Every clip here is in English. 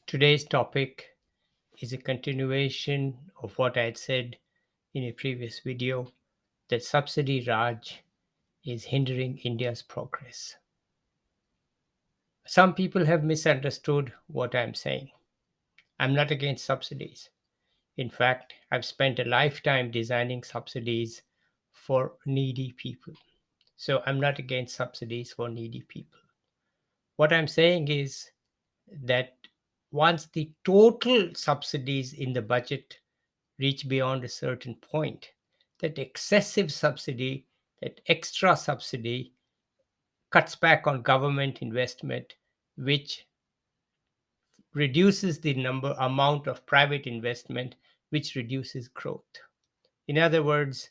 Today's topic is a continuation of what I had said in a previous video that Subsidy Raj is hindering India's progress. Some people have misunderstood what I'm saying. I'm not against subsidies. In fact, I've spent a lifetime designing subsidies for needy people. So I'm not against subsidies for needy people. What I'm saying is that once the total subsidies in the budget reach beyond a certain point, that excessive subsidy, that extra subsidy cuts back on government investment, which reduces the number amount of private investment, which reduces growth. In other words,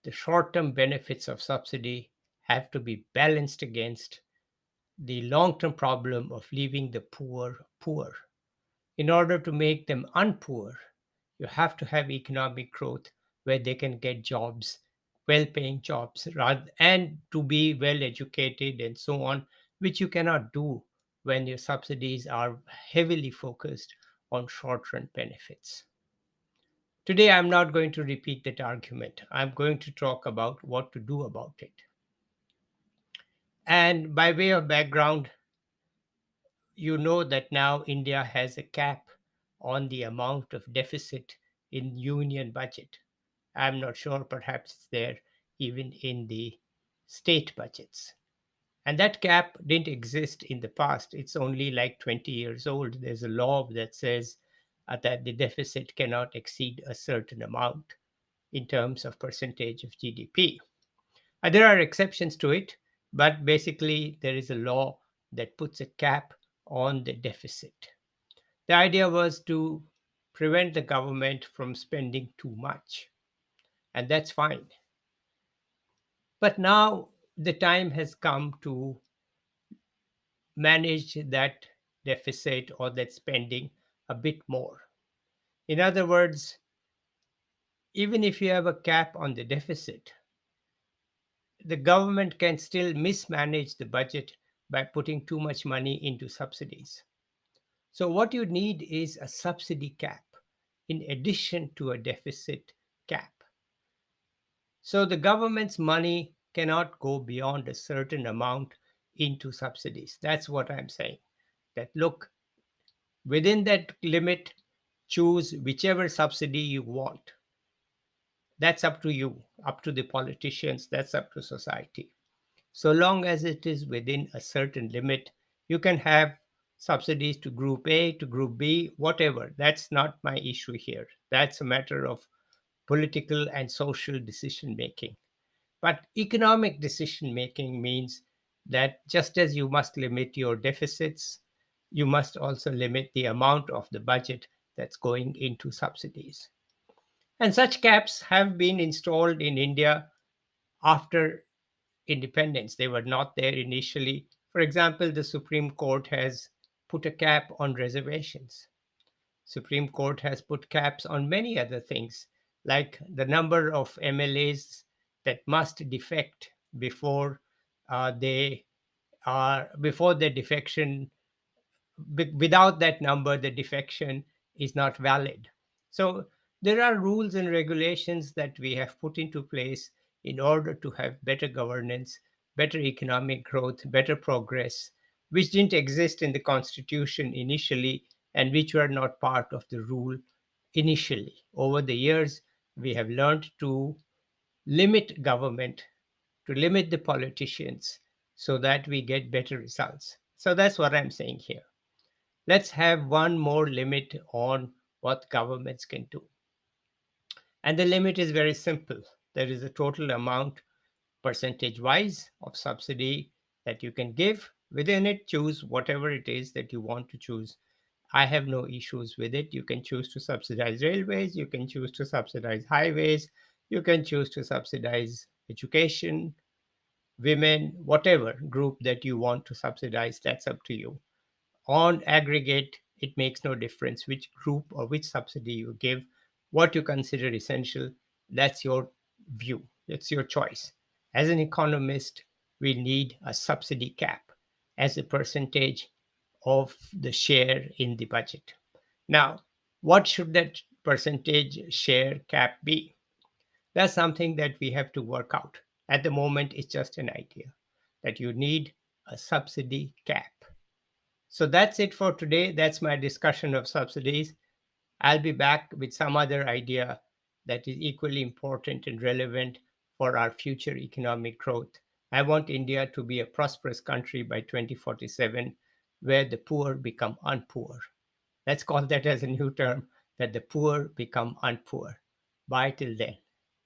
the short-term benefits of subsidy have to be balanced against the long-term problem of leaving the poor poor. In order to make them unpoor, you have to have economic growth where they can get jobs, well paying jobs, rather, and to be well educated and so on, which you cannot do when your subsidies are heavily focused on short run benefits. Today, I'm not going to repeat that argument. I'm going to talk about what to do about it. And by way of background, you know that now India has a cap on the amount of deficit in union budget. I'm not sure, perhaps it's there even in the state budgets. And that cap didn't exist in the past. It's only like 20 years old. There's a law that says that the deficit cannot exceed a certain amount in terms of percentage of GDP. There are exceptions to it, but basically, there is a law that puts a cap on the deficit. The idea was to prevent the government from spending too much, and that's fine. But now the time has come to manage that deficit or that spending a bit more. In other words, even if you have a cap on the deficit, the government can still mismanage the budget by putting too much money into subsidies. So, what you need is a subsidy cap in addition to a deficit cap. So, the government's money cannot go beyond a certain amount into subsidies. That's what I'm saying. That look, within that limit, choose whichever subsidy you want. That's up to you, up to the politicians, that's up to society. So long as it is within a certain limit, you can have subsidies to group A, to group B, whatever. That's not my issue here. That's a matter of political and social decision making. But economic decision making means that just as you must limit your deficits, you must also limit the amount of the budget that's going into subsidies. And such caps have been installed in India after independence. They were not there initially. For example, the Supreme Court has put a cap on reservations. Supreme Court has put caps on many other things, like the number of MLAs that must defect before they are before their defection. Without that number, the defection is not valid. So there are rules and regulations that we have put into place in order to have better governance, better economic growth, better progress, which didn't exist in the constitution initially and which were not part of the rule initially. Over the years, we have learned to limit government, to limit the politicians so that we get better results. So that's what I'm saying here. Let's have one more limit on what governments can do. And the limit is very simple. There is a total amount, percentage wise, of subsidy that you can give. Within it, choose whatever it is that you want to choose. I have no issues with it. You can choose to subsidize railways, you can choose to subsidize highways, you can choose to subsidize education, women, whatever group that you want to subsidize, that's up to you. On aggregate, it makes no difference which group or which subsidy you give, what you consider essential. That's your view, it's your choice. As an economist, we need a subsidy cap as a percentage of the share in the budget. Now, what should that percentage share cap be? That's something that we have to work out. At the moment, it's just an idea that you need a subsidy cap. So that's it for today. That's my discussion of subsidies. I'll be back with some other idea that is equally important and relevant for our future economic growth. I want India to be a prosperous country by 2047 where the poor become unpoor. Let's call that as a new term, that the poor become unpoor. Bye till then.